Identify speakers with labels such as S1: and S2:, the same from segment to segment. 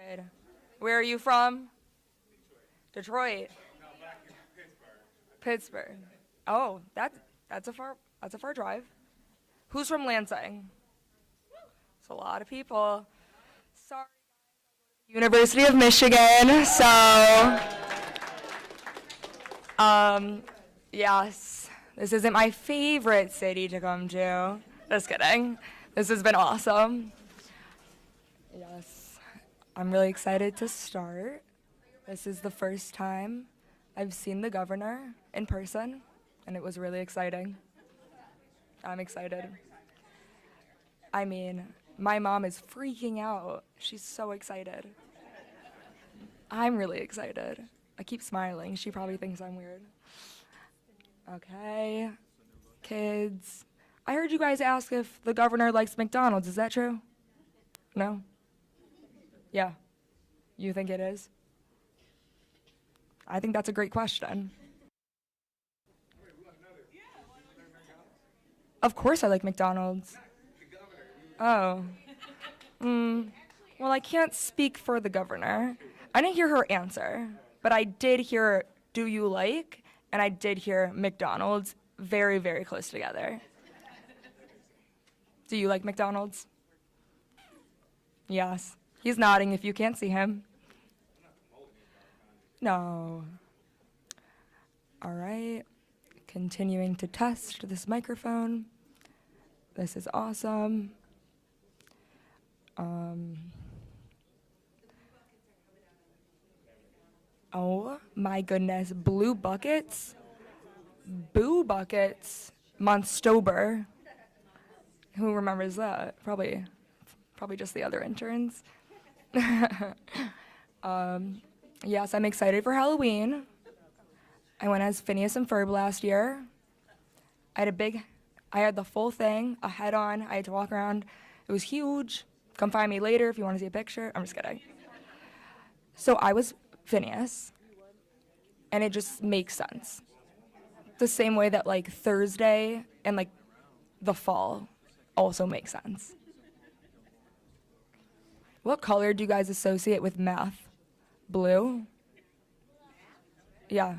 S1: Good. Where are you from? Detroit. Pittsburgh. Oh, that's a far drive. Who's from Lansing? It's a lot of people. Sorry, University of Michigan. So, yes, this isn't my favorite city to come to. Just kidding. This has been awesome. Yes, I'm really excited to start. This is the first time I've seen the governor in person, and it was really exciting. I'm excited. I mean, my mom is freaking out. She's so excited. I'm really excited. I keep smiling. She probably thinks I'm weird. Okay, kids. I heard you guys ask if the governor likes McDonald's. Is that true? No? Yeah. You think it is? I think that's a great question. Of course I like McDonald's. Oh. Well, I can't speak for the governor. I didn't hear her answer, but I did hear, do you like? And I did hear McDonald's very, very close together. Do you like McDonald's? Yes. He's nodding if you can't see him. No. All right. Continuing to test this microphone. This is awesome. Oh my goodness, blue buckets, boo buckets, Monstober. Who remembers that? Probably just the other interns. Yes, I'm excited for Halloween. I went as Phineas and Ferb last year. I had the full thing, a head on. I had to walk around. It was huge. Come find me later if you want to see a picture. I'm just kidding. So I was Phineas, and it just makes sense. The same way that like Thursday and like the fall also makes sense. What color do you guys associate with math? Blue? Yeah.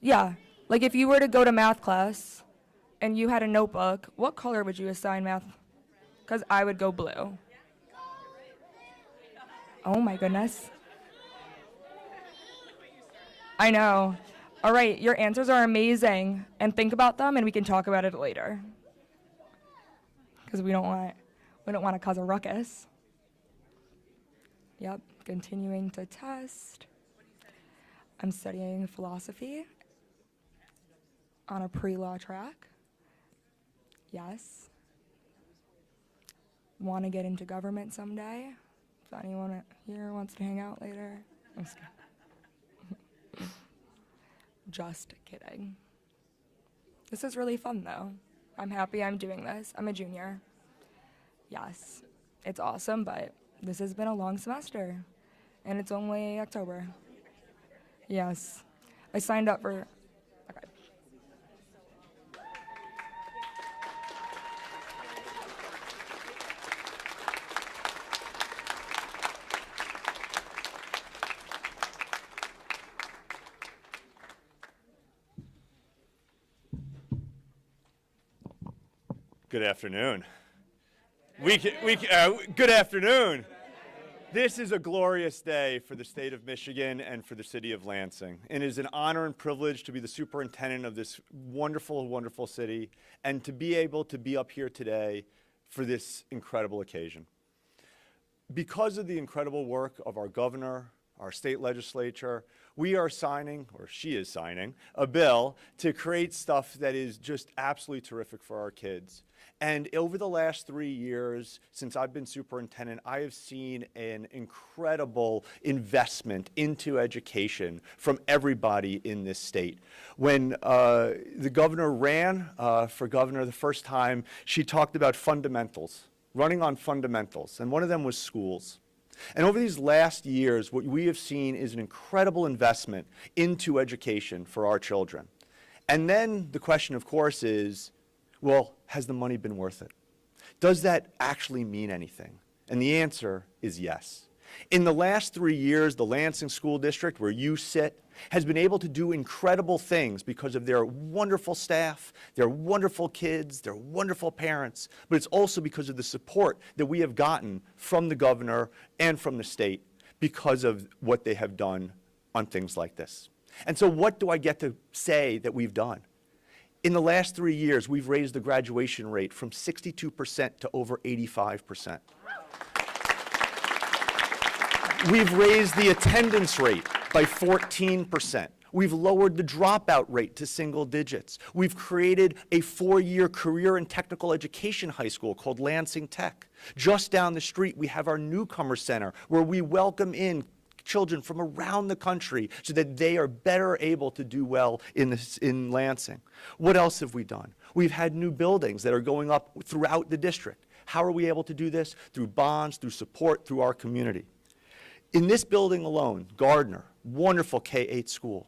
S1: Yeah. Like if you were to go to math class and you had a notebook, what color would you assign math? Because I would go blue. Oh my goodness. I know. All right, your answers are amazing. And think about them and we can talk about it later. Because we don't want to cause a ruckus. Yep, continuing to test. I'm studying philosophy on a pre-law track. Yes. Want to get into government someday. If anyone here wants to hang out later. I'm just kidding. Just kidding. This is really fun though. I'm happy I'm doing this. I'm a junior. Yes, it's awesome, but this has been a long semester, and it's only October. Yes, I signed up for, okay.
S2: Good afternoon. Good afternoon. This is a glorious day for the state of Michigan and for the city of Lansing. It is an honor and privilege to be the superintendent of this wonderful, wonderful city and to be able to be up here today for this incredible occasion. Because of the incredible work of our governor, our state legislature, we are signing, or she is signing, a bill to create stuff that is just absolutely terrific for our kids. And over the last 3 years, since I've been superintendent, I have seen an incredible investment into education from everybody in this state. When the governor ran for governor the first time, she talked about fundamentals, running on fundamentals, and one of them was schools. And over these last years, what we have seen is an incredible investment into education for our children. And then the question, of course, is, well, has the money been worth it? Does that actually mean anything? And the answer is yes. In the last 3 years, the Lansing School District, where you sit, has been able to do incredible things because of their wonderful staff, their wonderful kids, their wonderful parents, but it's also because of the support that we have gotten from the governor and from the state because of what they have done on things like this. And so what do I get to say that we've done? In the last 3 years, we've raised the graduation rate from 62% to over 85%. We've raised the attendance rate by 14%. We've lowered the dropout rate to single digits. We've created a 4-year career and technical education high school called Lansing Tech. Just down the street, we have our newcomer center where we welcome in children from around the country so that they are better able to do well in Lansing. What else have we done? We've had new buildings that are going up throughout the district. How are we able to do this? Through bonds, through support, through our community. In this building alone, Gardner, wonderful K-8 school,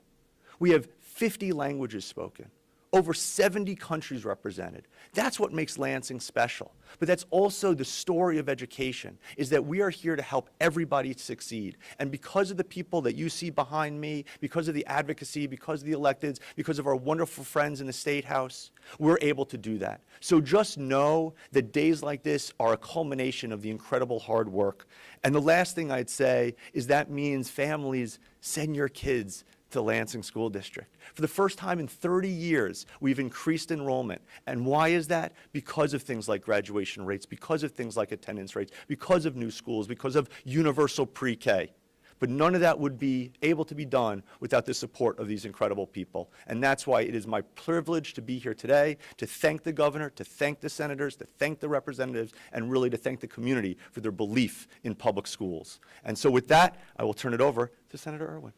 S2: we have 50 languages spoken, over 70 countries represented. That's what makes Lansing special. But that's also the story of education, is that we are here to help everybody succeed. And because of the people that you see behind me, because of the advocacy, because of the electeds, because of our wonderful friends in the State House, we're able to do that. So just know that days like this are a culmination of the incredible hard work. And the last thing I'd say is that means families, send your kids to Lansing School District. For the first time in 30 years, we've increased enrollment. And why is that? Because of things like graduation rates, because of things like attendance rates, because of new schools, because of universal pre-K. But none of that would be able to be done without the support of these incredible people. And that's why it is my privilege to be here today, to thank the governor, to thank the senators, to thank the representatives, and really to thank the community for their belief in public schools. And so with that, I will turn it over to Senator Irwin.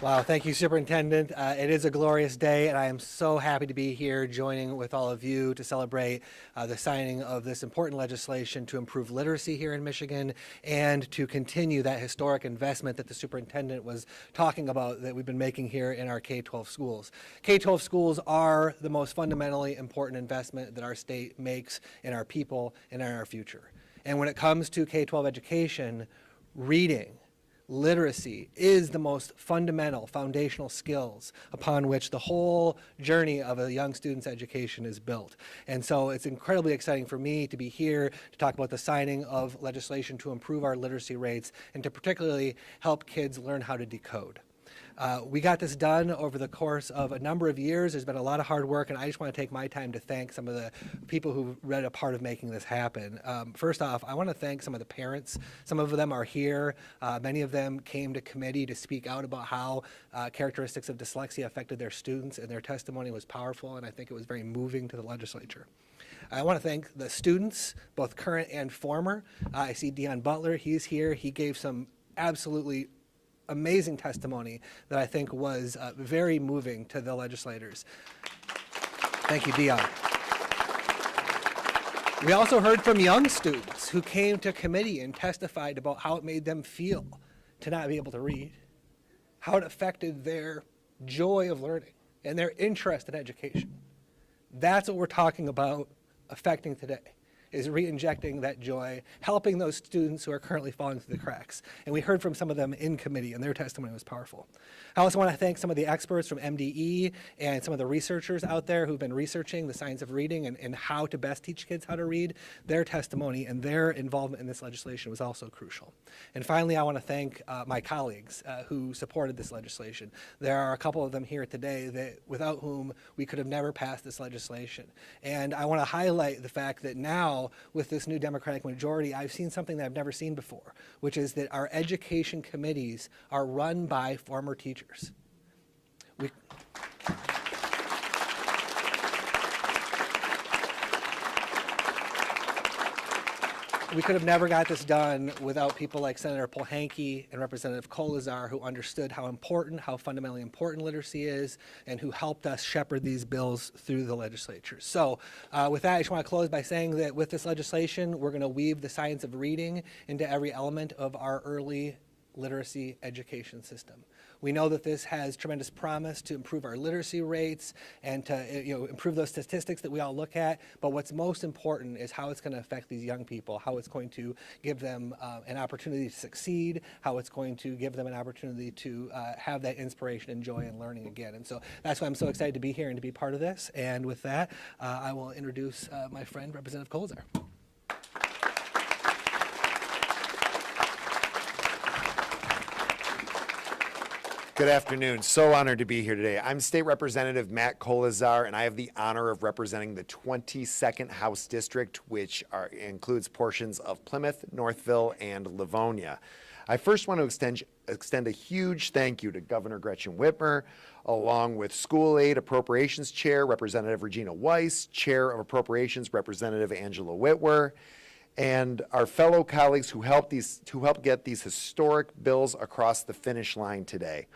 S3: Wow, thank you, Superintendent. It is a glorious day, and I am so happy to be here joining with all of you to celebrate the signing of this important legislation to improve literacy here in Michigan and to continue that historic investment that the Superintendent was talking about that we've been making here in our K-12 schools. K-12 schools are the most fundamentally important investment that our state makes in our people and in our future. And when it comes to K-12 education, reading, literacy is the most fundamental, foundational skills upon which the whole journey of a young student's education is built. And so it's incredibly exciting for me to be here to talk about the signing of legislation to improve our literacy rates and to particularly help kids learn how to decode. We got this done over the course of a number of years. There's been a lot of hard work, and I just want to take my time to thank some of the people who read a part of making this happen. First off, I want to thank some of the parents. Some of them are here. Many of them came to committee to speak out about how characteristics of dyslexia affected their students, and their testimony was powerful, and I think it was very moving to the legislature. I want to thank the students, both current and former. I see Dion Butler. He's here. He gave some absolutely amazing testimony that I think was very moving to the legislators. Thank you, Dion. We also heard from young students who came to committee and testified about how it made them feel to not be able to read, how it affected their joy of learning and their interest in education. That's what we're talking about affecting today, is re-injecting that joy, helping those students who are currently falling through the cracks. And we heard from some of them in committee, and their testimony was powerful. I also want to thank some of the experts from MDE and some of the researchers out there who've been researching the science of reading and how to best teach kids how to read. Their testimony and their involvement in this legislation was also crucial. And finally, I want to thank my colleagues who supported this legislation. There are a couple of them here today that without whom we could have never passed this legislation. And I want to highlight the fact that now, with this new Democratic majority, I've seen something that I've never seen before, which is that our education committees are run by former teachers. We could have never got this done without people like Senator Polhanke and Representative Kolazar, who understood how important, how fundamentally important literacy is, and who helped us shepherd these bills through the legislature. So with that, I just want to close by saying that with this legislation, we're going to weave the science of reading into every element of our early literacy education system. We know that this has tremendous promise to improve our literacy rates and to improve those statistics that we all look at. But what's most important is how it's going to affect these young people, how it's going to give them an opportunity to succeed, how it's going to give them an opportunity to have that inspiration and joy in learning again. And so that's why I'm so excited to be here and to be part of this. And with that, I will introduce my friend, Representative Colzar.
S4: Good afternoon. So honored to be here today. I'm State Representative Matt Colazar, and I have the honor of representing the 22nd House District, which includes portions of Plymouth, Northville, and Livonia. I first want to extend a huge thank you to Governor Gretchen Whitmer, along with School Aid Appropriations Chair Representative Regina Weiss, Chair of Appropriations Representative Angela Whitwer, and our fellow colleagues who helped get these historic bills across the finish line today.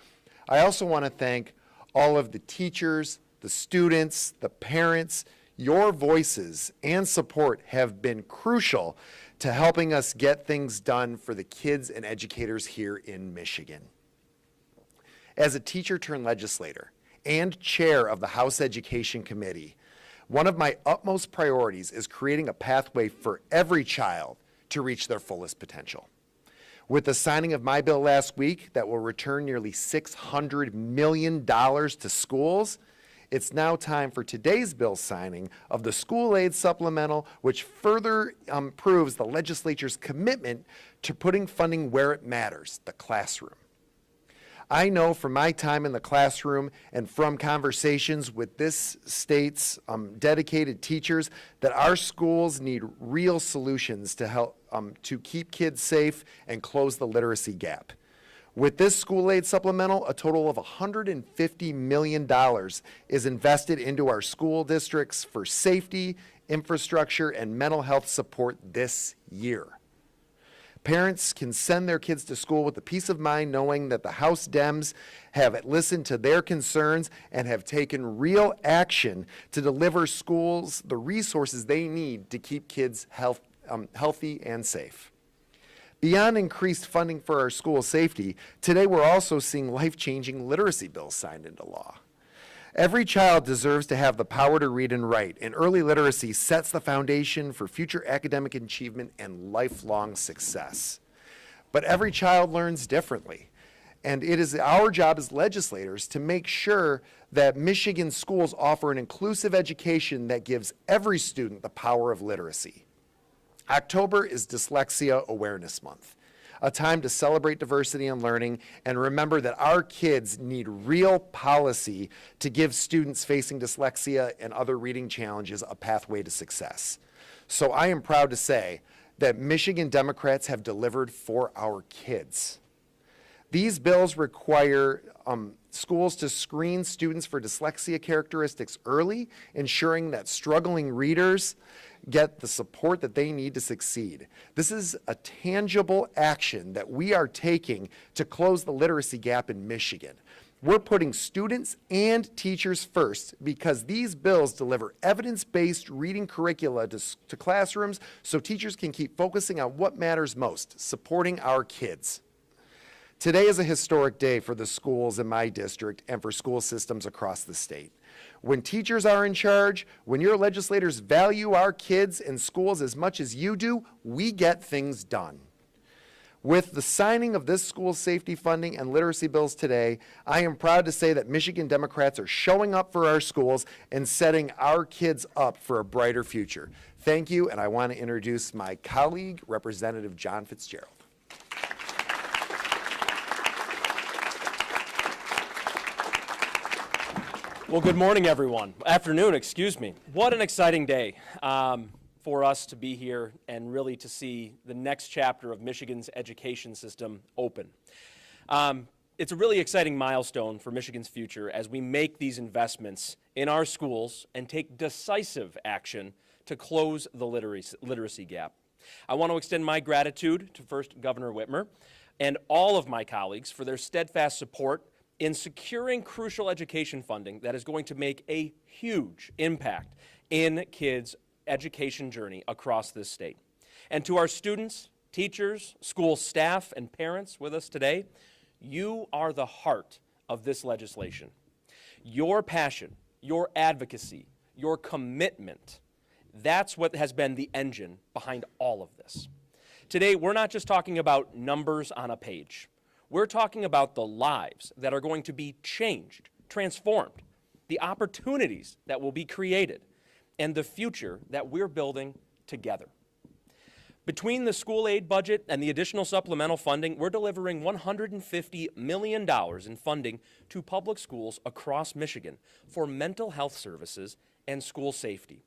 S4: I also want to thank all of the teachers, the students, the parents. Your voices and support have been crucial to helping us get things done for the kids and educators here in Michigan. As a teacher turned legislator and chair of the House Education Committee, one of my utmost priorities is creating a pathway for every child to reach their fullest potential. With the signing of my bill last week that will return nearly $600 million to schools, it's now time for today's bill signing of the School Aid Supplemental, which further proves the legislature's commitment to putting funding where it matters, the classroom. I know from my time in the classroom and from conversations with this state's dedicated teachers that our schools need real solutions to help to keep kids safe and close the literacy gap. With this school aid supplemental, a total of $150 million is invested into our school districts for safety, infrastructure, and mental health support this year. Parents can send their kids to school with the peace of mind knowing that the House Dems have listened to their concerns and have taken real action to deliver schools the resources they need to keep kids healthy and safe. Beyond increased funding for our school safety, today we're also seeing life-changing literacy bills signed into law. Every child deserves to have the power to read and write, and early literacy sets the foundation for future academic achievement and lifelong success. But every child learns differently, and it is our job as legislators to make sure that Michigan schools offer an inclusive education that gives every student the power of literacy. October is Dyslexia Awareness Month, a time to celebrate diversity and learning and remember that our kids need real policy to give students facing dyslexia and other reading challenges a pathway to success. So I am proud to say that Michigan Democrats have delivered for our kids. These bills require schools to screen students for dyslexia characteristics early, ensuring that struggling readers get the support that they need to succeed. This is a tangible action that we are taking to close the literacy gap in Michigan. We're putting students and teachers first because these bills deliver evidence-based reading curricula to classrooms so teachers can keep focusing on what matters most, supporting our kids. Today is a historic day for the schools in my district and for school systems across the state. When teachers are in charge, when your legislators value our kids and schools as much as you do, we get things done. With the signing of this school safety funding and literacy bills today, I am proud to say that Michigan Democrats are showing up for our schools and setting our kids up for a brighter future. Thank you, and I want to introduce my colleague, Representative John Fitzgerald.
S5: Well, good morning, everyone. Afternoon, excuse me. What an exciting day for us to be here and really to see the next chapter of Michigan's education system open. It's a really exciting milestone for Michigan's future as we make these investments in our schools and take decisive action to close the literacy gap. I want to extend my gratitude to first Governor Whitmer and all of my colleagues for their steadfast support in securing crucial education funding that is going to make a huge impact in kids' education journey across this state. And to our students, teachers, school staff, and parents with us today, You are the heart of this legislation. Your passion, your advocacy, your commitment, that's what has been the engine behind all of this. Today, we're not just talking about numbers on a page. We're talking about the lives that are going to be changed, transformed, the opportunities that will be created, and the future that we're building together. Between the school aid budget and the additional supplemental funding, we're delivering $150 million in funding to public schools across Michigan for mental health services and school safety.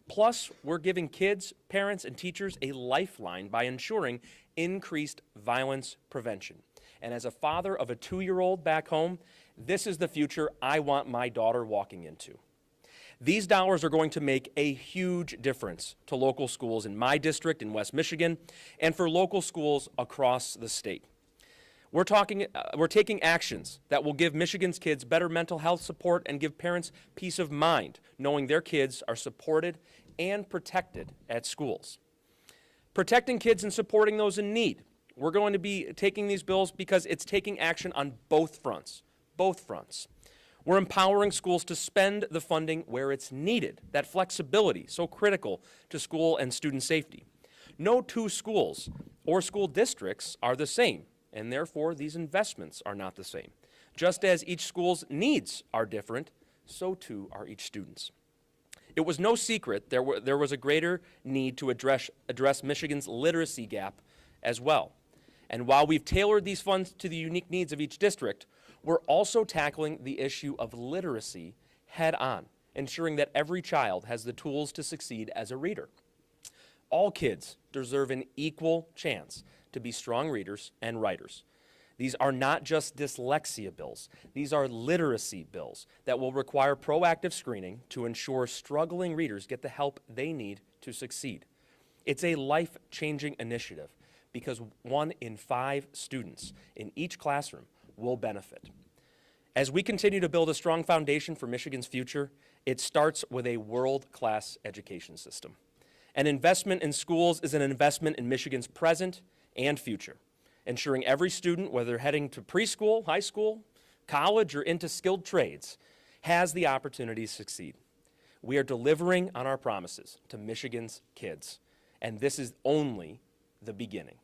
S5: Plus, we're giving kids, parents, and teachers a lifeline by ensuring increased violence prevention. And as a father of a 2-year-old back home, this is the future I want my daughter walking into. These dollars are going to make a huge difference to local schools in my district in West Michigan and for local schools across the state. We're taking actions that will give Michigan's kids better mental health support and give parents peace of mind, knowing their kids are supported and protected at schools. Protecting kids and supporting those in need. We're going to be taking these bills because it's taking action on both fronts. We're empowering schools to spend the funding where it's needed, that flexibility so critical to school and student safety. No two schools or school districts are the same, and therefore these investments are not the same. Just as each school's needs are different, so too are each student's. It was no secret there was a greater need to address Michigan's literacy gap as well. And while we've tailored these funds to the unique needs of each district, we're also tackling the issue of literacy head on, ensuring that every child has the tools to succeed as a reader. All kids deserve an equal chance to be strong readers and writers. These are not just dyslexia bills. These are literacy bills that will require proactive screening to ensure struggling readers get the help they need to succeed. It's a life-changing initiative because 1 in 5 students in each classroom will benefit. As we continue to build a strong foundation for Michigan's future, it starts with a world-class education system. An investment in schools is an investment in Michigan's present and future, ensuring every student, whether they're heading to preschool, high school, college, or into skilled trades, has the opportunity to succeed. We are delivering on our promises to Michigan's kids, and this is only the beginning.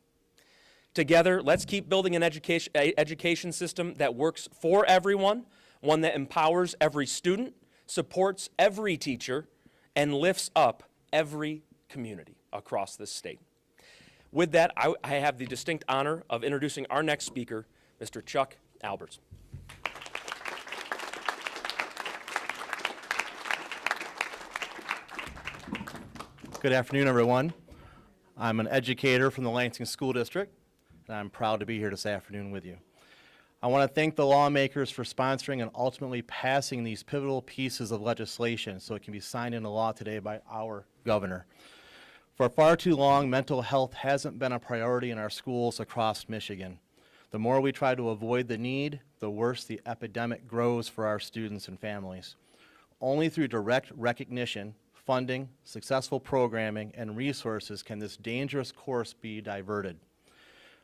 S5: Together, let's keep building an education system that works for everyone, one that empowers every student, supports every teacher, and lifts up every community across this state. With that, I have the distinct honor of introducing our next speaker, Mr. Chuck Alberts.
S6: Good afternoon, everyone. I'm an educator from the Lansing School District, and I'm proud to be here this afternoon with you. I want to thank the lawmakers for sponsoring and ultimately passing these pivotal pieces of legislation so it can be signed into law today by our governor. For far too long, mental health hasn't been a priority in our schools across Michigan. The more we try to avoid the need, the worse the epidemic grows for our students and families. Only through direct recognition, funding, successful programming, and resources can this dangerous course be diverted.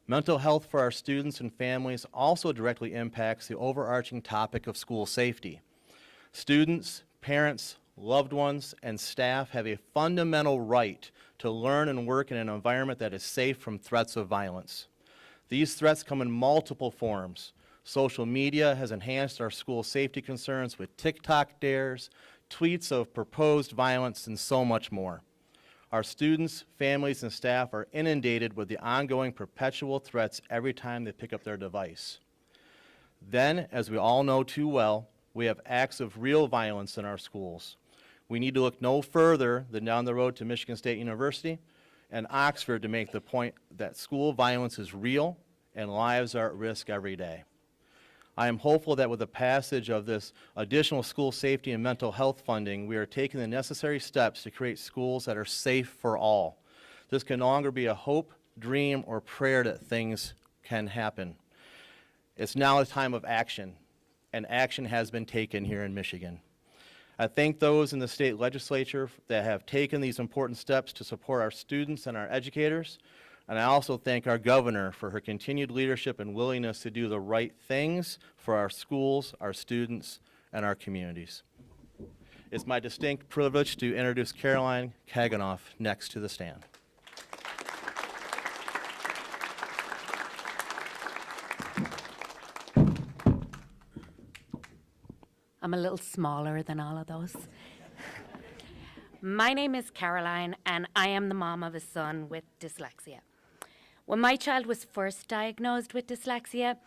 S6: Mental health for our students and families also directly impacts the overarching topic of school safety. Students, parents, loved ones, and staff have a fundamental right to learn and work in an environment that is safe from threats of violence. These threats come in multiple forms. Social media has enhanced our school safety concerns with TikTok dares, tweets of proposed violence, and so much more. Our students, families, and staff are inundated with the ongoing perpetual threats every time they pick up their device. Then, as we all know too well, we have acts of real violence in our schools. We need to look no further than down the road to Michigan State University and Oxford to make the point that school violence is real and lives are at risk every day. I am hopeful that with the passage of this additional school safety and mental health funding, we are taking the necessary steps to create schools that are safe for all. This can no longer be a hope, dream, or prayer that things can happen. It's now a time of action, and action has been taken here in Michigan. I thank those in the state legislature that have taken these important steps to support our students and our educators. And I also thank our governor for her continued leadership and willingness to do the right things for our schools, our students, and our communities. It's my distinct privilege to introduce Caroline Kaganoff next to the stand.
S7: I'm a little smaller than all of those. My name is Caroline, and I am the mom of a son with dyslexia. When my child was first diagnosed with dyslexia,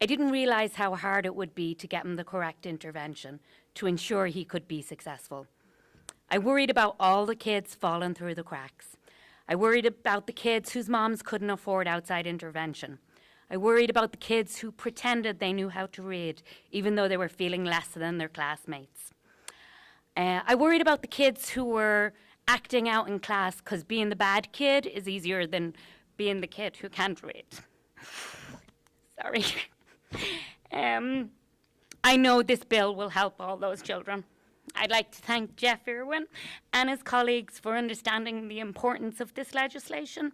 S7: I didn't realize how hard it would be to get him the correct intervention to ensure he could be successful. I worried about all the kids falling through the cracks. I worried about the kids whose moms couldn't afford outside intervention. I worried about the kids who pretended they knew how to read, even though they were feeling less than their classmates. I worried about the kids who were acting out in class because being the bad kid is easier than being the kid who can't read. Sorry. I know this bill will help all those children. I'd like to thank Jeff Irwin and his colleagues for understanding the importance of this legislation,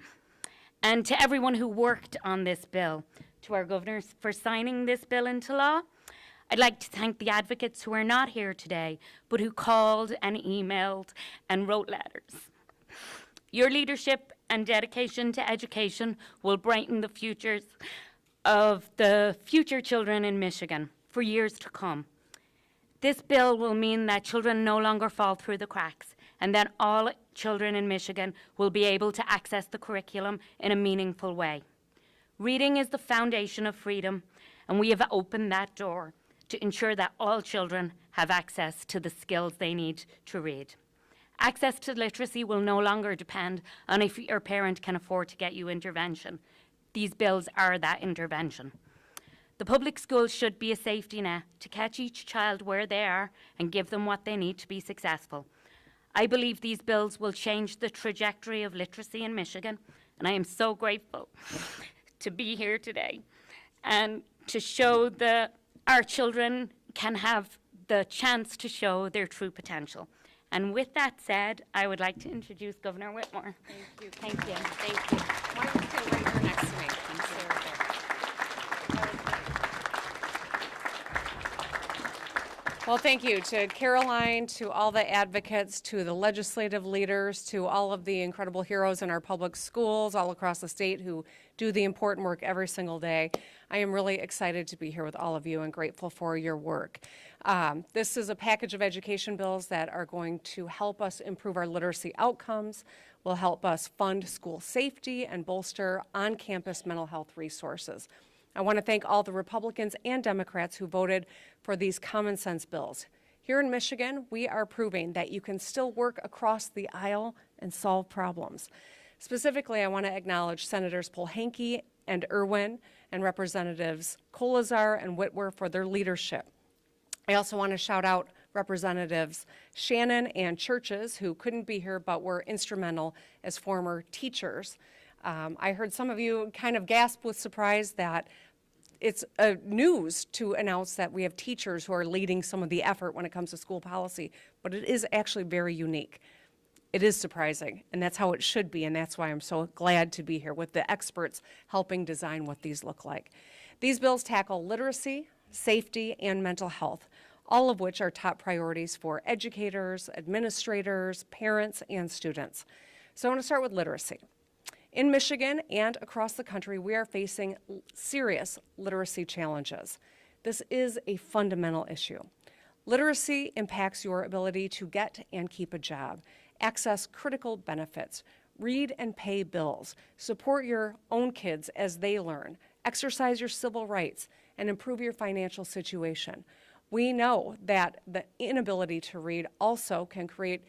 S7: and to everyone who worked on this bill, to our governors for signing this bill into law. I'd like to thank the advocates who are not here today, but who called and emailed and wrote letters. Your leadership and dedication to education will brighten the futures of the future children in Michigan for years to come. This bill will mean that children no longer fall through the cracks, and that all children in Michigan will be able to access the curriculum in a meaningful way. Reading is the foundation of freedom, and we have opened that door to ensure that all children have access to the skills they need to read. Access to literacy will no longer depend on if your parent can afford to get you intervention. These bills are that intervention. The public schools should be a safety net to catch each child where they are and give them what they need to be successful. I believe these bills will change the trajectory of literacy in Michigan, and I am so grateful to be here today and to show that our children can have the chance to show their true potential. And with that said, I would like to introduce Governor Whitmer.
S8: Thank you.
S7: Thank you.
S8: Thank you. Why don't you stay right here next to me? Well, thank you to Caroline, to all the advocates, to the legislative leaders, to all of the incredible heroes in our public schools all across the state who do the important work every single day. I am really excited to be here with all of you and grateful for your work. This is a package of education bills that are going to help us improve our literacy outcomes, will help us fund school safety, and bolster on-campus mental health resources. I want to thank all the Republicans and Democrats who voted for these common sense bills. Here in Michigan, we are proving that you can still work across the aisle and solve problems. Specifically, I want to acknowledge Senators Polhanke and Irwin and Representatives Kolazar and Whitmer for their leadership. I also want to shout out Representatives Shannon and Churches, who couldn't be here but were instrumental as former teachers. I heard some of you kind of gasp with surprise that it's news to announce that we have teachers who are leading some of the effort when it comes to school policy, but it is actually very unique. It is surprising, and that's how it should be, and that's why I'm so glad to be here with the experts helping design what these look like. These bills tackle literacy, safety, and mental health, all of which are top priorities for educators, administrators, parents, and students. So I want to start with literacy. In Michigan and across the country, we are facing serious literacy challenges. This is a fundamental issue. Literacy impacts your ability to get and keep a job, access critical benefits, read and pay bills, support your own kids as they learn, exercise your civil rights, and improve your financial situation. We know that the inability to read also can create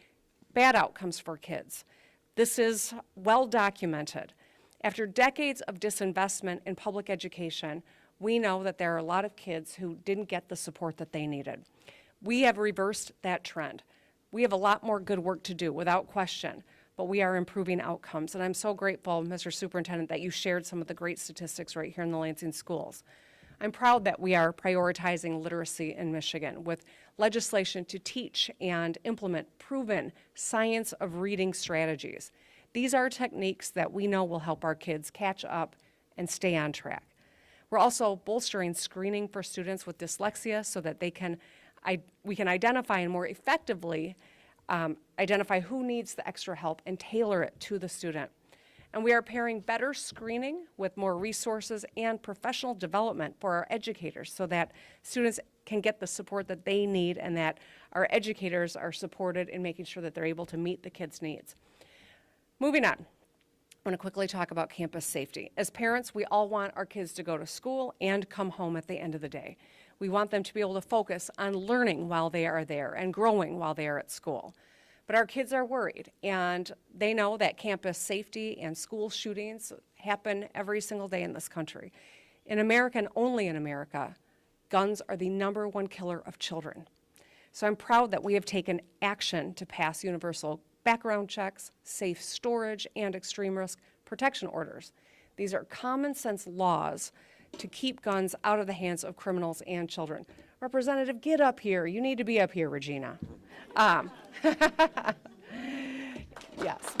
S8: bad outcomes for kids. This is well documented. After decades of disinvestment in public education, we know that there are a lot of kids who didn't get the support that they needed. We have reversed that trend. We have a lot more good work to do, without question, but we are improving outcomes. And I'm so grateful, Mr. Superintendent, that you shared some of the great statistics right here in the Lansing schools. I'm proud that we are prioritizing literacy in Michigan with legislation to teach and implement proven science of reading strategies. These are techniques that we know will help our kids catch up and stay on track. We're also bolstering screening for students with dyslexia so that we can identify and more effectively identify who needs the extra help and tailor it to the student. And we are pairing better screening with more resources and professional development for our educators so that students can get the support that they need and that our educators are supported in making sure that they're able to meet the kids' needs. Moving on, I want to quickly talk about campus safety. As parents, we all want our kids to go to school and come home at the end of the day. We want them to be able to focus on learning while they are there and growing while they are at school. But our kids are worried, and they know that campus safety and school shootings happen every single day in this country. In America, and only in America, guns are the #1 killer of children. So I'm proud that we have taken action to pass universal background checks, safe storage, and extreme risk protection orders. These are common sense laws to keep guns out of the hands of criminals and children. Representative, get up here. You need to be up here, Regina. Yes.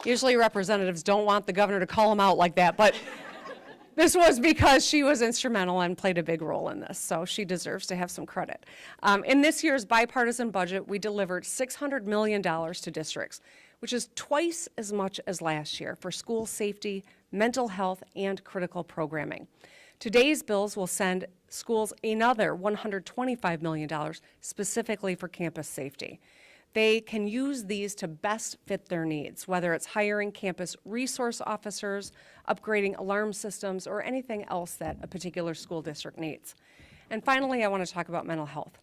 S8: Usually representatives don't want the governor to call them out like that, but this was because she was instrumental and played a big role in this, so she deserves to have some credit. In this year's bipartisan budget, we delivered $600 million to districts, which is twice as much as last year for school safety, mental health, and critical programming. Today's bills will send schools another $125 million specifically for campus safety. They can use these to best fit their needs, whether it's hiring campus resource officers, upgrading alarm systems, or anything else that a particular school district needs. And finally, I want to talk about mental health.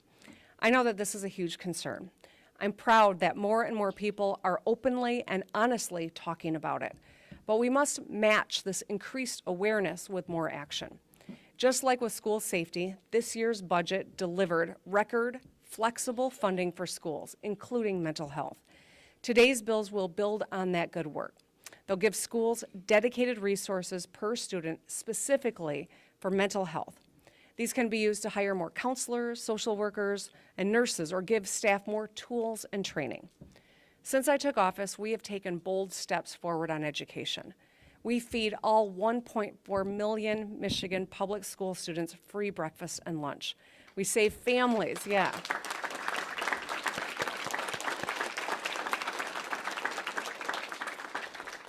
S8: I know that this is a huge concern. I'm proud that more and more people are openly and honestly talking about it. But we must match this increased awareness with more action. Just like with school safety, this year's budget delivered record, flexible funding for schools, including mental health. Today's bills will build on that good work. They'll give schools dedicated resources per student specifically for mental health. These can be used to hire more counselors, social workers, and nurses, or give staff more tools and training. Since I took office, we have taken bold steps forward on education. We feed all 1.4 million Michigan public school students free breakfast and lunch. We save families, yeah.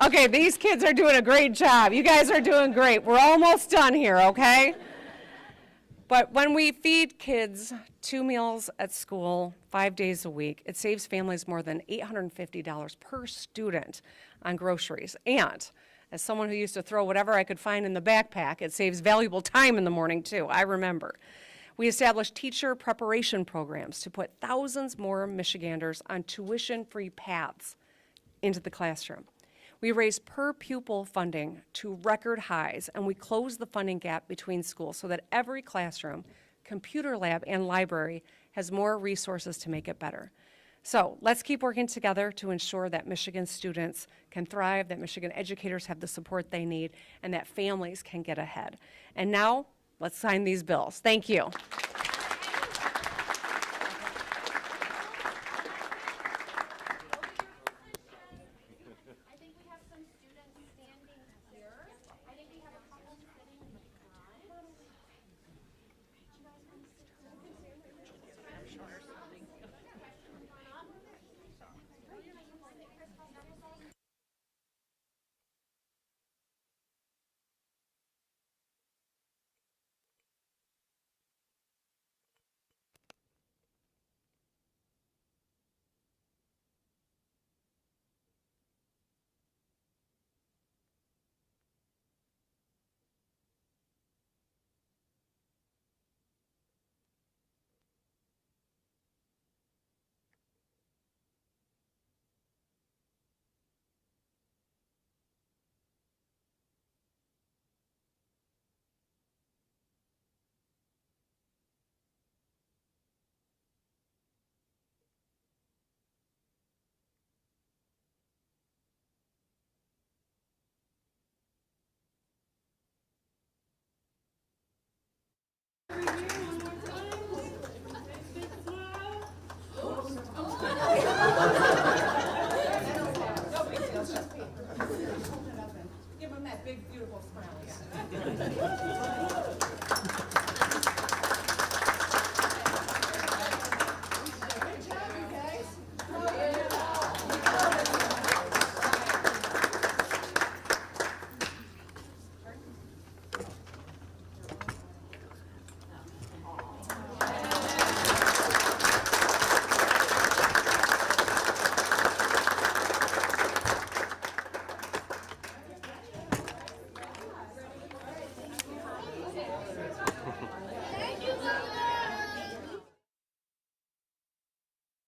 S8: Okay, these kids are doing a great job. You guys are doing great. We're almost done here, okay? But when we feed kids 2 meals at school 5 days a week, it saves families more than $850 per student on groceries. And as someone who used to throw whatever I could find in the backpack, it saves valuable time in the morning too, I remember. We established teacher preparation programs to put thousands more Michiganders on tuition-free paths into the classroom. We raised per pupil funding to record highs, and we closed the funding gap between schools so that every classroom, computer lab, and library has more resources to make it better. So let's keep working together to ensure that Michigan students can thrive, that Michigan educators have the support they need, and that families can get ahead. And now, let's sign these bills. Thank you.